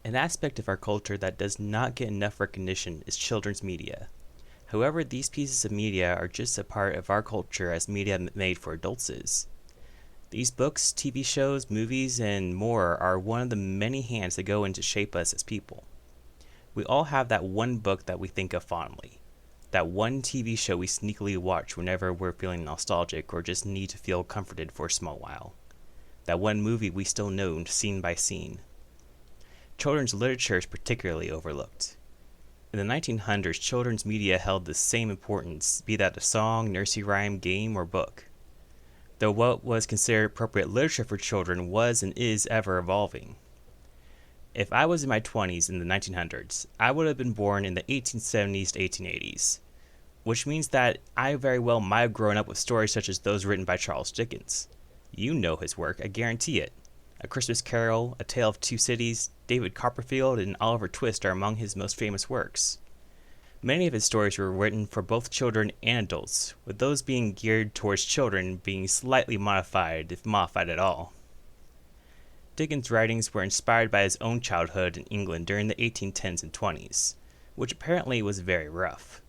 An aspect of our culture that does not get enough recognition is children's media. However, these pieces of media are just a part of our culture as media made for adults is. These books, TV shows, movies, and more are one of the many hands that go in to shape us as people. We all have that one book that we think of fondly. That one TV show we sneakily watch whenever we're feeling nostalgic or just need to feel comforted for a small while. That one movie we still know scene by scene. Children's literature is particularly overlooked. In the 1900s, children's media held the same importance, be that a song, nursery rhyme, game, or book. Though what was considered appropriate literature for children was and is ever evolving. If I was in my 20s in the 1900s, I would have been born in the 1870s to 1880s, which means that I very well might have grown up with stories such as those written by Charles Dickens. You know his work, I guarantee it. A Christmas Carol, A Tale of Two Cities, David Copperfield, and Oliver Twist are among his most famous works. Many of his stories were written for both children and adults, with those being geared towards children being slightly modified, if modified at all. Dickens' writings were inspired by his own childhood in England during the 1810s and 20s, which apparently was very rough.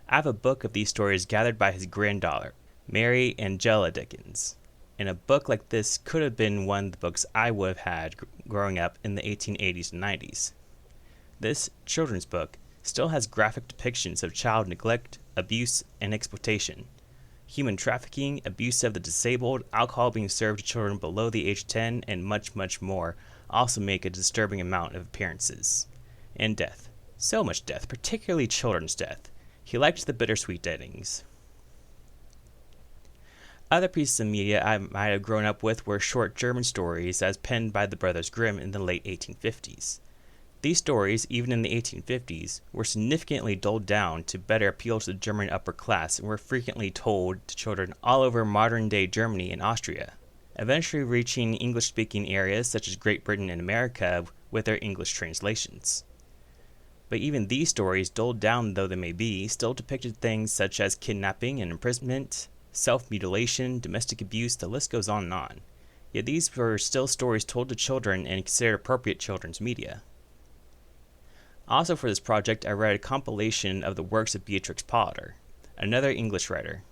I have a book of these stories gathered by his granddaughter, Mary Angela Dickens, and a book like this could have been one of the books I would have had growing up in the 1880s and 90s. This children's book still has graphic depictions of child neglect, abuse, and exploitation, human trafficking, abuse of the disabled, alcohol being served to children below the age of 10, and much, much more also make a disturbing amount of appearances. And death. So much death, particularly children's death. He liked the bittersweet endings. Other pieces of media I might have grown up with were short German stories as penned by the Brothers Grimm in the late 1850s. These stories, even in the 1850s, were significantly dulled down to better appeal to the German upper class and were frequently told to children all over modern-day Germany and Austria, eventually reaching English-speaking areas such as Great Britain and America with their English translations. But even these stories, dulled down though they may be, still depicted things such as kidnapping and imprisonment, self-mutilation, domestic abuse, the list goes on and on. Yet these were still stories told to children and considered appropriate children's media. Also for this project, I read a compilation of the works of Beatrix Potter, another English writer.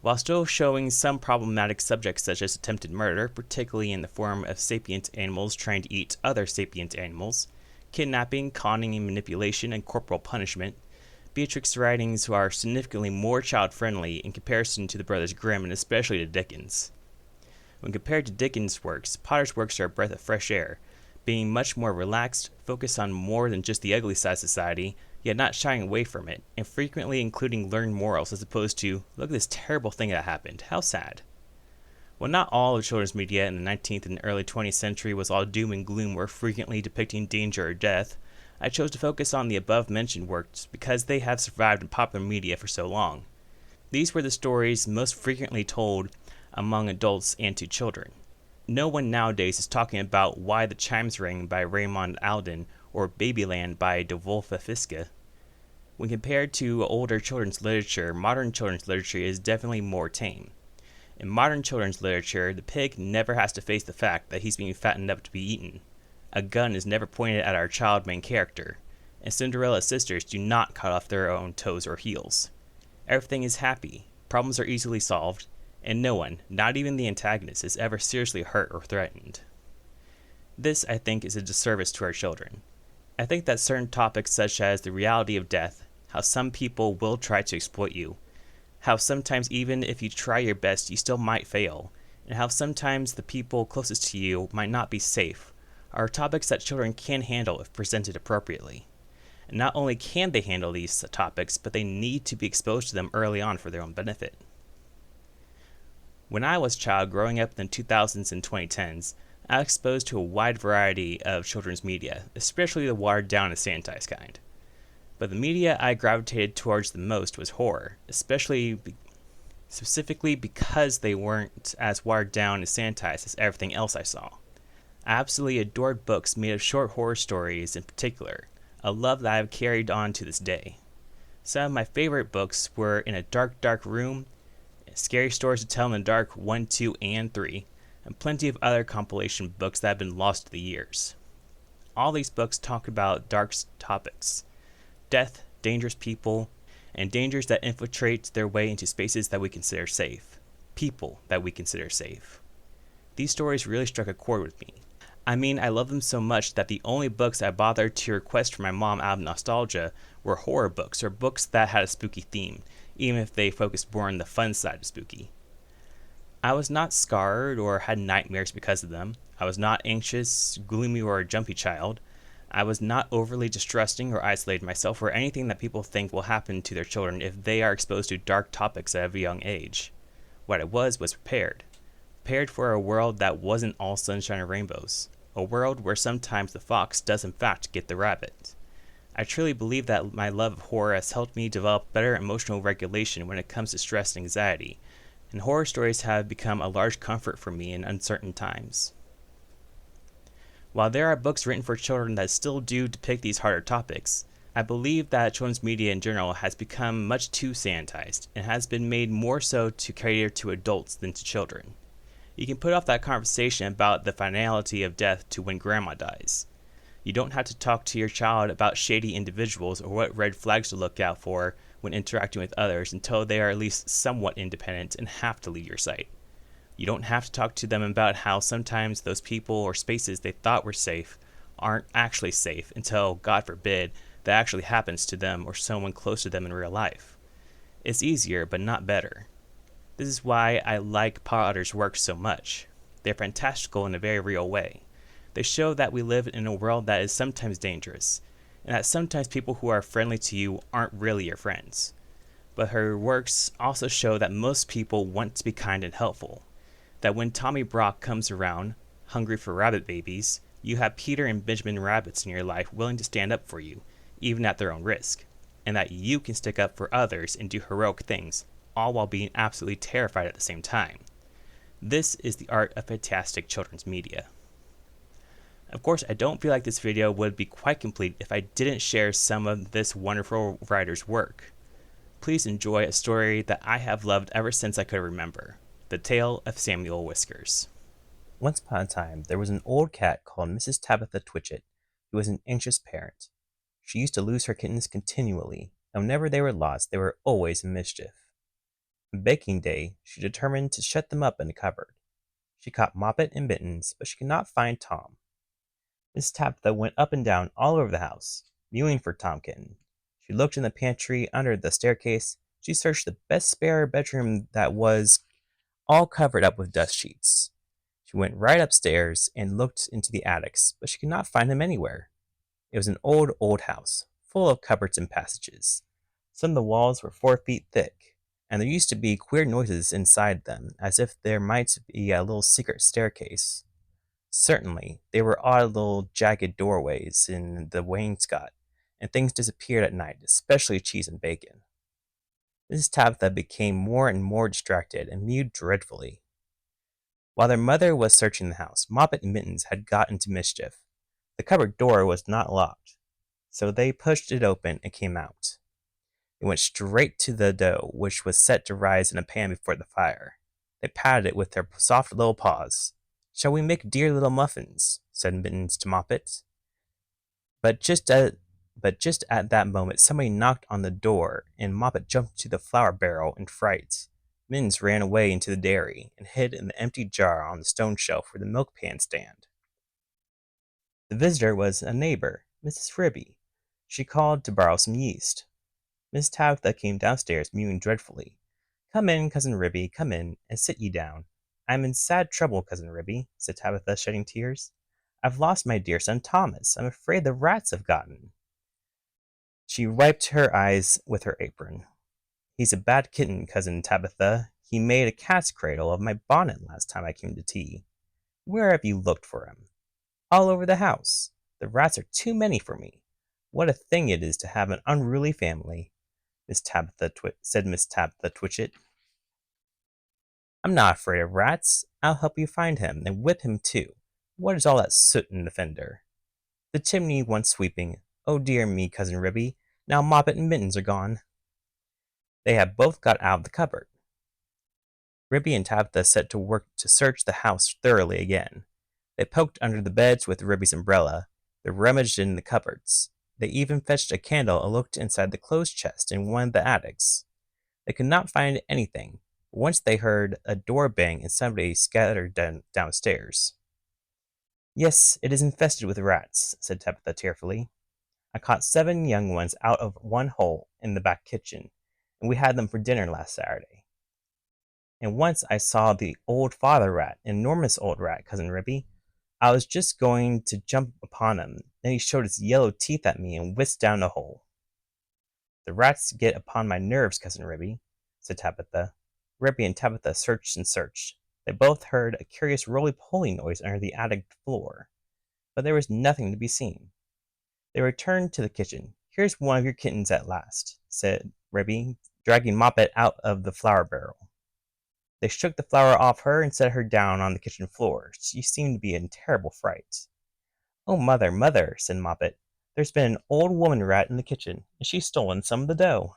While still showing some problematic subjects such as attempted murder, particularly in the form of sapient animals trying to eat other sapient animals, kidnapping, conning and manipulation, and corporal punishment, Beatrix's writings are significantly more child-friendly in comparison to the Brothers Grimm and especially to Dickens. When compared to Dickens' works, Potter's works are a breath of fresh air, being much more relaxed, focused on more than just the ugly side of society, yet not shying away from it, and frequently including learned morals as opposed to, look at this terrible thing that happened, how sad. While not all of children's media in the 19th and early 20th century was all doom and gloom or frequently depicting danger or death, I chose to focus on the above-mentioned works because they have survived in popular media for so long. These were the stories most frequently told among adults and to children. No one nowadays is talking about Why the Chimes Ring by Raymond Alden or Babyland by Dovulfa Fiske. When compared to older children's literature, modern children's literature is definitely more tame. In modern children's literature, the pig never has to face the fact that he's being fattened up to be eaten. A gun is never pointed at our child main character, and Cinderella's sisters do not cut off their own toes or heels. Everything is happy, problems are easily solved, and no one, not even the antagonist, is ever seriously hurt or threatened. This, I think, is a disservice to our children. I think that certain topics such as the reality of death, how some people will try to exploit you, how sometimes even if you try your best you still might fail, and how sometimes the people closest to you might not be safe, are topics that children can handle if presented appropriately. And not only can they handle these topics, but they need to be exposed to them early on for their own benefit. When I was a child growing up in the 2000s and 2010s, I was exposed to a wide variety of children's media, especially the watered down and sanitized kind. But the media I gravitated towards the most was horror, specifically because they weren't as watered down and sanitized as everything else I saw. I absolutely adored books made of short horror stories in particular, a love that I have carried on to this day. Some of my favorite books were In a Dark, Dark Room, Scary Stories to Tell in the Dark 1, 2, and 3, and plenty of other compilation books that have been lost to the years. All these books talk about dark topics: death, dangerous people, and dangers that infiltrate their way into spaces that we consider safe. People that we consider safe. These stories really struck a chord with me. I mean, I love them so much that the only books I bothered to request for my mom out of nostalgia were horror books or books that had a spooky theme, even if they focused more on the fun side of spooky. I was not scarred or had nightmares because of them. I was not anxious, gloomy, or a jumpy child. I was not overly distrusting or isolated myself or anything that people think will happen to their children if they are exposed to dark topics at a young age. What I was prepared. Prepared for a world that wasn't all sunshine and rainbows. A world where sometimes the fox does in fact get the rabbit. I truly believe that my love of horror has helped me develop better emotional regulation when it comes to stress and anxiety, and horror stories have become a large comfort for me in uncertain times. While there are books written for children that still do depict these harder topics, I believe that children's media in general has become much too sanitized and has been made more so to cater to adults than to children. You can put off that conversation about the finality of death to when grandma dies. You don't have to talk to your child about shady individuals or what red flags to look out for when interacting with others until they are at least somewhat independent and have to leave your sight. You don't have to talk to them about how sometimes those people or spaces they thought were safe aren't actually safe until, God forbid, that actually happens to them or someone close to them in real life. It's easier, but not better. This is why I like Potter's work so much. They're fantastical in a very real way. They show that we live in a world that is sometimes dangerous, and that sometimes people who are friendly to you aren't really your friends. But her works also show that most people want to be kind and helpful. That when Tommy Brock comes around, hungry for rabbit babies, you have Peter and Benjamin Rabbits in your life willing to stand up for you, even at their own risk. And that you can stick up for others and do heroic things, all while being absolutely terrified at the same time. This is the art of fantastic children's media. Of course, I don't feel like this video would be quite complete if I didn't share some of this wonderful writer's work. Please enjoy a story that I have loved ever since I could remember. The Tale of Samuel Whiskers. Once upon a time, there was an old cat called Mrs. Tabitha Twitchit, who was an anxious parent. She used to lose her kittens continually, and whenever they were lost, they were always in mischief. On baking day, she determined to shut them up in a cupboard. She caught Moppet and Mittens, but she could not find Tom. Mrs. Tabitha went up and down all over the house, mewing for Tom Kitten. She looked in the pantry, under the staircase. She searched the best spare bedroom that was all covered up with dust sheets. She went right upstairs and looked into the attics, but she could not find him anywhere. It was an old, old house, full of cupboards and passages. Some of the walls were 4 feet thick, and there used to be queer noises inside them, as if there might be a little secret staircase. Certainly, there were odd little jagged doorways in the wainscot, and things disappeared at night, especially cheese and bacon. Mrs. Tabitha became more and more distracted and mewed dreadfully. While their mother was searching the house, Moppet and Mittens had got into mischief. The cupboard door was not locked, so they pushed it open and came out. They went straight to the dough, which was set to rise in a pan before the fire. They patted it with their soft little paws. "Shall we make dear little muffins?" said Mittens to Moppet. But just at that moment, somebody knocked on the door, and Moppet jumped to the flour barrel in fright. Mittens ran away into the dairy and hid in the empty jar on the stone shelf where the milk pan stand. The visitor was a neighbor, Mrs. Ribby. She called to borrow some yeast. Miss Tabitha came downstairs, mewing dreadfully. "Come in, Cousin Ribby, come in, and sit ye down. I am in sad trouble, Cousin Ribby," said Tabitha, shedding tears. "I've lost my dear son Thomas. I'm afraid the rats have gotten." She wiped her eyes with her apron. "He's a bad kitten, Cousin Tabitha. He made a cat's cradle of my bonnet last time I came to tea. Where have you looked for him?" "All over the house. The rats are too many for me. What a thing it is to have an unruly family," said Miss Tabitha Twitchit. "I'm not afraid of rats. I'll help you find him, and whip him too. What is all that soot in the fender?" "The chimney wants sweeping. Oh dear me, Cousin Ribby, now Moppet and Mittens are gone." They had both got out of the cupboard. Ribby and Tabitha set to work to search the house thoroughly again. They poked under the beds with Ribby's umbrella, They rummaged in the cupboards. They even fetched a candle and looked inside the clothes chest in one of the attics. They could not find anything. Once they heard a door bang and somebody scattered downstairs. Yes, it is infested with rats, said Tabitha tearfully. I caught 7 young ones out of one hole in the back kitchen, and we had them for dinner last Saturday. And once I saw the old father rat, an enormous old rat, Cousin Ribby. I was just going to jump upon him, then he showed his yellow teeth at me and whisked down the hole. The rats get upon my nerves, Cousin Ribby, said Tabitha. Ribby and Tabitha searched and searched. They both heard a curious roly-poly noise under the attic floor, but there was nothing to be seen. They returned to the kitchen. Here's one of your kittens at last, said Ribby, dragging Moppet out of the flour barrel. They shook the flour off her and set her down on the kitchen floor. She seemed to be in terrible fright. Oh, mother, mother, said Moppet, there's been an old woman rat in the kitchen, and she's stolen some of the dough.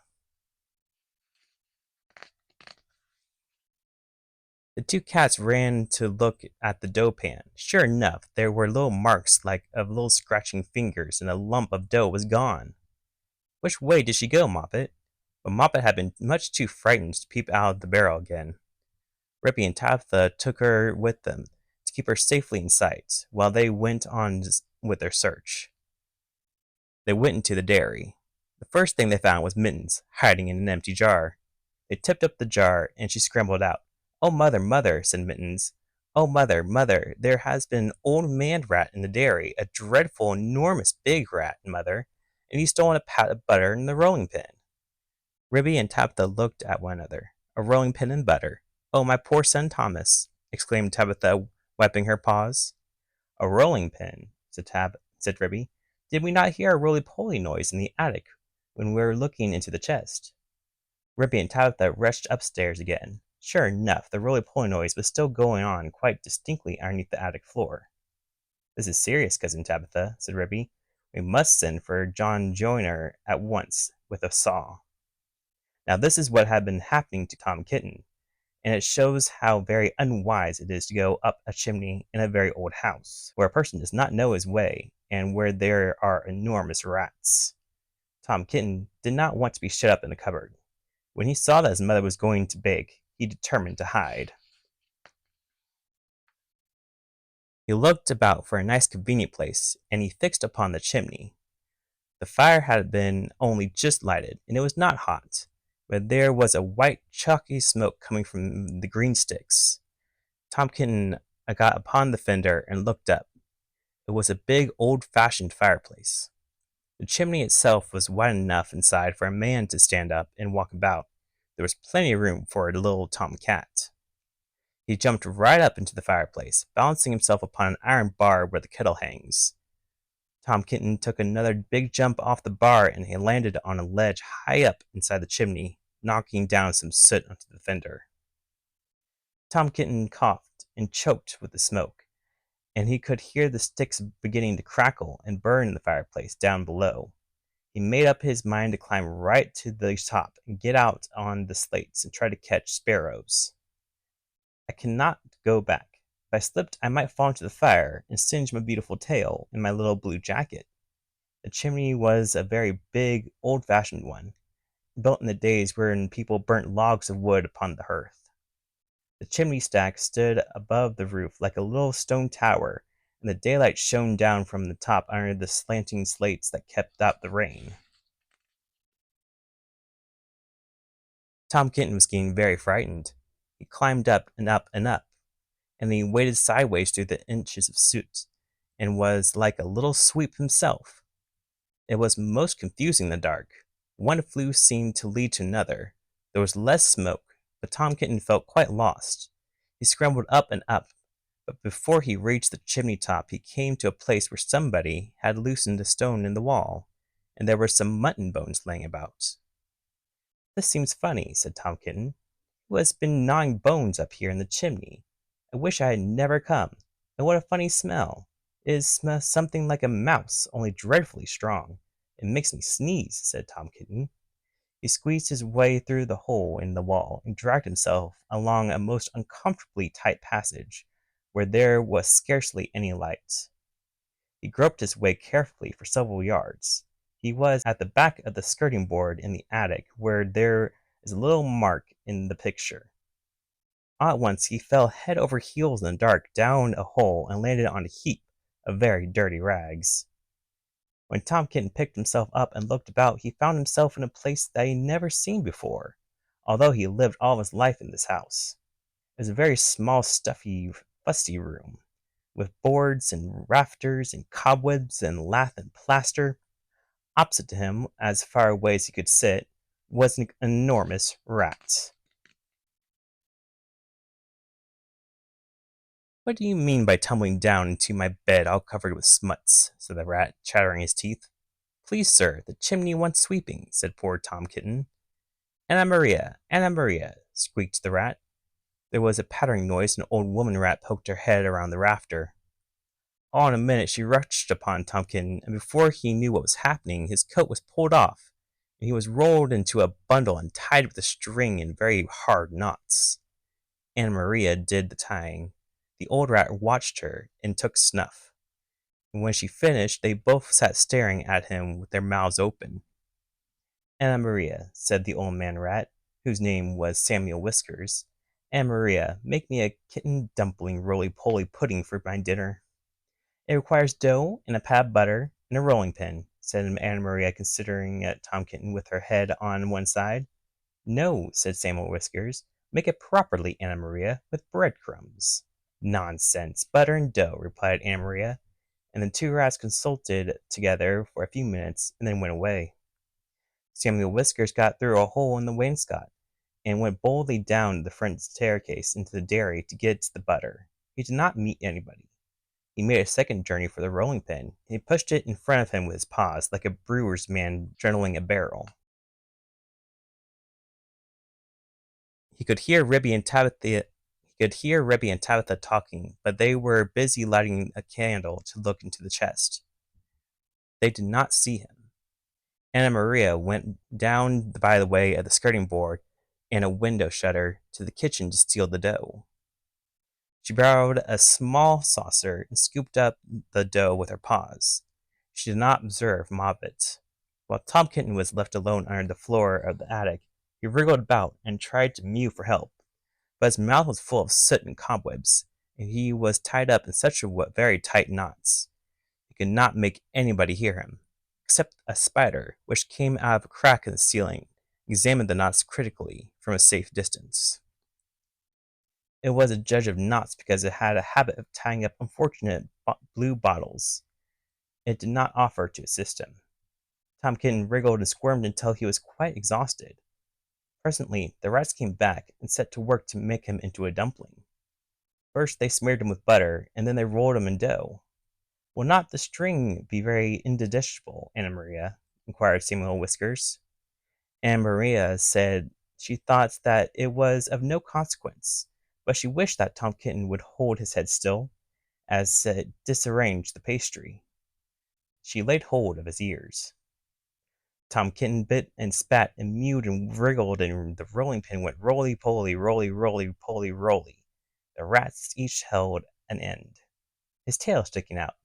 The 2 cats ran to look at the dough pan. Sure enough, there were little marks like of little scratching fingers, and a lump of dough was gone. Which way did she go, Moppet? But Moppet had been much too frightened to peep out of the barrel again. Ribby and Tabitha took her with them to keep her safely in sight, while they went on with their search. They went into the dairy. The first thing they found was Mittens, hiding in an empty jar. They tipped up the jar, and she scrambled out. Oh, mother, mother, said Mittens. Oh, mother, mother, there has been an old man rat in the dairy, a dreadful, enormous, big rat, mother, and he's stolen a pat of butter and the rolling pin. Ribby and Tabitha looked at one another. A rolling pin and butter. Oh, my poor son Thomas, exclaimed Tabitha, wiping her paws. A rolling pin, said Ribby. Did we not hear a roly-poly noise in the attic when we were looking into the chest? Ribby and Tabitha rushed upstairs again. Sure enough, the roly-poly noise was still going on quite distinctly underneath the attic floor. This is serious, Cousin Tabitha, said Ribby. We must send for John Joyner at once with a saw. Now this is what had been happening to Tom Kitten, and it shows how very unwise it is to go up a chimney in a very old house, where a person does not know his way, and where there are enormous rats. Tom Kitten did not want to be shut up in a cupboard. When he saw that his mother was going to bake, he determined to hide. He looked about for a nice convenient place, and he fixed upon the chimney. The fire had been only just lighted, and it was not hot, but there was a white chalky smoke coming from the green sticks. Tom Kitten got upon the fender and looked up. It was a big old-fashioned fireplace. The chimney itself was wide enough inside for a man to stand up and walk about. There was plenty of room for a little Tom Cat. He jumped right up into the fireplace, balancing himself upon an iron bar where the kettle hangs. Tom Kitten took another big jump off the bar, and he landed on a ledge high up inside the chimney, knocking down some soot onto the fender. Tom Kitten coughed and choked with the smoke, and he could hear the sticks beginning to crackle and burn in the fireplace down below. He made up his mind to climb right to the top and get out on the slates and try to catch sparrows. I cannot go back. If I slipped, I might fall into the fire and singe my beautiful tail in my little blue jacket. The chimney was a very big, old-fashioned one, built in the days when people burnt logs of wood upon the hearth. The chimney stack stood above the roof like a little stone tower, and the daylight shone down from the top under the slanting slates that kept out the rain. Tom Kitten was getting very frightened. He climbed up and up and up, and then he waded sideways through the inches of soot, and was like a little sweep himself. It was most confusing in the dark. One flue seemed to lead to another. There was less smoke, but Tom Kitten felt quite lost. He scrambled up and up, but before he reached the chimney top, he came to a place where somebody had loosened a stone in the wall, and there were some mutton bones laying about. This seems funny, said Tom Kitten. Who has been gnawing bones up here in the chimney? I wish I had never come. And what a funny smell! It smells something like a mouse, only dreadfully strong. It makes me sneeze, said Tom Kitten. He squeezed his way through the hole in the wall and dragged himself along a most uncomfortably tight passage, where there was scarcely any light. He groped his way carefully for several yards. He was at the back of the skirting board in the attic where there is a little mark in the picture. All at once he fell head over heels in the dark down a hole and landed on a heap of very dirty rags. When Tom Kitten picked himself up and looked about, he found himself in a place that he had never seen before, although he lived all his life in this house. It was a very small, stuffy, fusty room, with boards and rafters and cobwebs and lath and plaster. Opposite to him, as far away as he could sit, was an enormous rat. "What do you mean by tumbling down into my bed all covered with smuts?" said the rat, chattering his teeth. "Please, sir, the chimney wants sweeping," said poor Tom Kitten. "Anna Maria! Anna Maria!" squeaked the rat. There was a pattering noise, and an old woman rat poked her head around the rafter. All in a minute she rushed upon Tom Kitten, and before he knew what was happening, his coat was pulled off, and he was rolled into a bundle and tied with a string in very hard knots. Anna Maria did the tying. The old rat watched her and took snuff, and when she finished, they both sat staring at him with their mouths open. "Anna Maria," said the old man rat, whose name was Samuel Whiskers, "Anna Maria, make me a kitten dumpling roly-poly pudding for my dinner." "It requires dough and a pat of butter and a rolling pin," said Anna Maria, considering Tom Kitten with her head on one side. "No," said Samuel Whiskers, "make it properly, Anna Maria, with breadcrumbs." "Nonsense! Butter and dough," replied Anna Maria, and the two rats consulted together for a few minutes and then went away. Samuel Whiskers got through a hole in the wainscot and went boldly down the front staircase into the dairy to get the butter. He did not meet anybody. He made a second journey for the rolling pin, and he pushed it in front of him with his paws, like a brewer's man dreidling a barrel. He could hear Ribby and Tabitha talking, but they were busy lighting a candle to look into the chest. They did not see him. Anna Maria went down by the way of the skirting board and a window shutter to the kitchen to steal the dough. She borrowed a small saucer and scooped up the dough with her paws. She did not observe Moppet. While Tom Kitten was left alone under the floor of the attic, he wriggled about and tried to mew for help, but his mouth was full of soot and cobwebs, and he was tied up in such very tight knots. He could not make anybody hear him, except a spider, which came out of a crack in the ceiling, and examined the knots critically from a safe distance. It was a judge of knots because it had a habit of tying up unfortunate blue bottles. It did not offer to assist him. Tom Kitten wriggled and squirmed until he was quite exhausted. Presently the rats came back and set to work to make him into a dumpling. First they smeared him with butter, and then they rolled him in dough. "Will not the string be very indigestible, Anna Maria?" inquired Samuel Whiskers. Anna Maria said she thought that it was of no consequence, but she wished that Tom Kitten would hold his head still, as it disarranged the pastry. She laid hold of his ears. Tom Kitten bit and spat and mewed and wriggled, and the rolling pin went roly-poly, roly-roly-poly roly. The rats each held an end, his tail sticking out.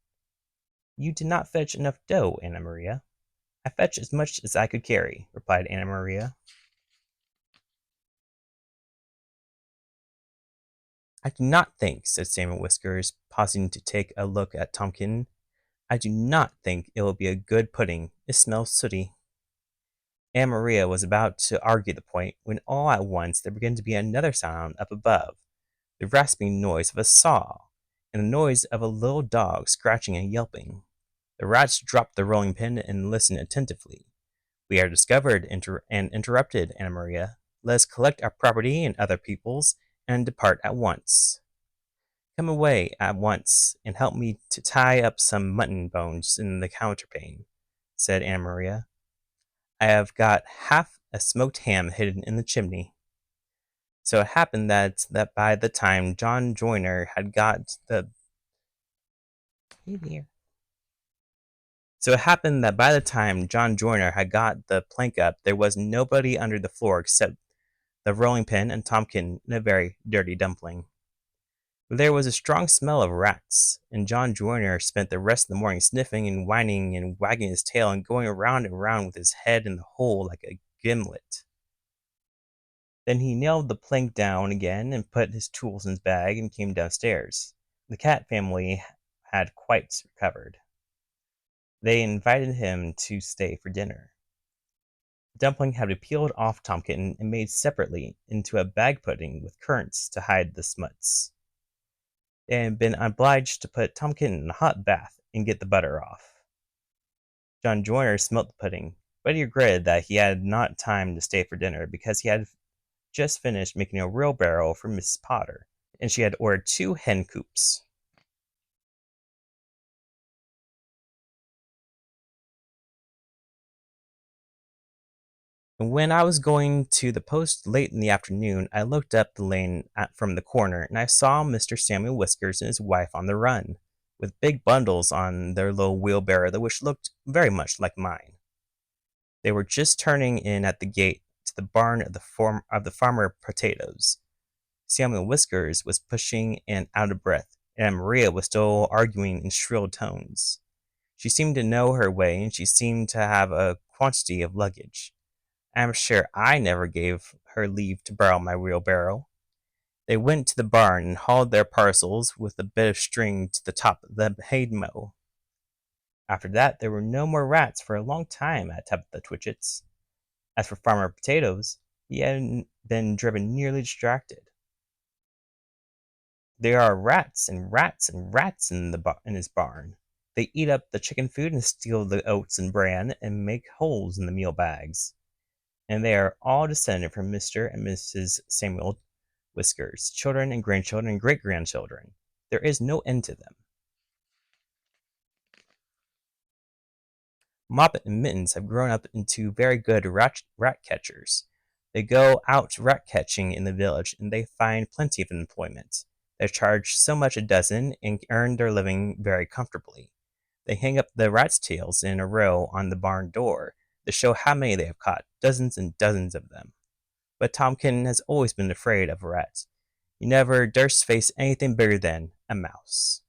"You did not fetch enough dough, Anna Maria." "I fetched as much as I could carry," replied Anna Maria. "I do not think," said Samuel Whiskers, pausing to take a look at Tom Kitten, "I do not think it will be a good pudding. It smells sooty." Anna Maria was about to argue the point when all at once there began to be another sound up above, the rasping noise of a saw, and the noise of a little dog scratching and yelping. The rats dropped the rolling pin and listened attentively. "We are discovered," interrupted Anna Maria. "Let us collect our property and other people's, and depart at once." "Come away at once, and help me to tie up some mutton bones in the counterpane," said Anna Maria. "I have got half a smoked ham hidden in the chimney." So it happened that by the time John Joyner had got the plank up, there was nobody under the floor except the rolling pin and Tom Kitten and a very dirty dumpling. There was a strong smell of rats, and John Joyner spent the rest of the morning sniffing and whining and wagging his tail and going around and round with his head in the hole like a gimlet. Then he nailed the plank down again and put his tools in his bag and came downstairs. The cat family had quite recovered. They invited him to stay for dinner. Dumpling had been peeled off Tom Kitten and made separately into a bag pudding with currants to hide the smuts. They had been obliged to put Tom Kitten in a hot bath and get the butter off. John Joyner smelt the pudding, but he regretted that he had not time to stay for dinner because he had just finished making a wheelbarrow for Mrs. Potter, and she had ordered 2 hen coops. When I was going to the post late in the afternoon, I looked up the lane from the corner, and I saw Mr. Samuel Whiskers and his wife on the run, with big bundles on their little wheelbarrow which looked very much like mine. They were just turning in at the gate to the barn of the farmer Potatoes. Samuel Whiskers was pushing and out of breath, and Maria was still arguing in shrill tones. She seemed to know her way, and she seemed to have a quantity of luggage. I am sure I never gave her leave to borrow my wheelbarrow. They went to the barn and hauled their parcels with a bit of string to the top of the hay mow. After that, there were no more rats for a long time at Tabitha Twitchit's. As for Farmer Potatoes, he had been driven nearly distracted. There are rats and rats and rats in his barn. They eat up the chicken food and steal the oats and bran and make holes in the meal bags. And they are all descended from Mr. and Mrs. Samuel Whiskers, children and grandchildren and great-grandchildren. There is no end to them. Moppet and Mittens have grown up into very good rat catchers. They go out rat catching in the village, and they find plenty of employment. They charge so much a dozen and earn their living very comfortably. They hang up the rats' tails in a row on the barn door to show how many they have caught, dozens and dozens of them. But Tom Kitten has always been afraid of rats. He never durst face anything bigger than a mouse.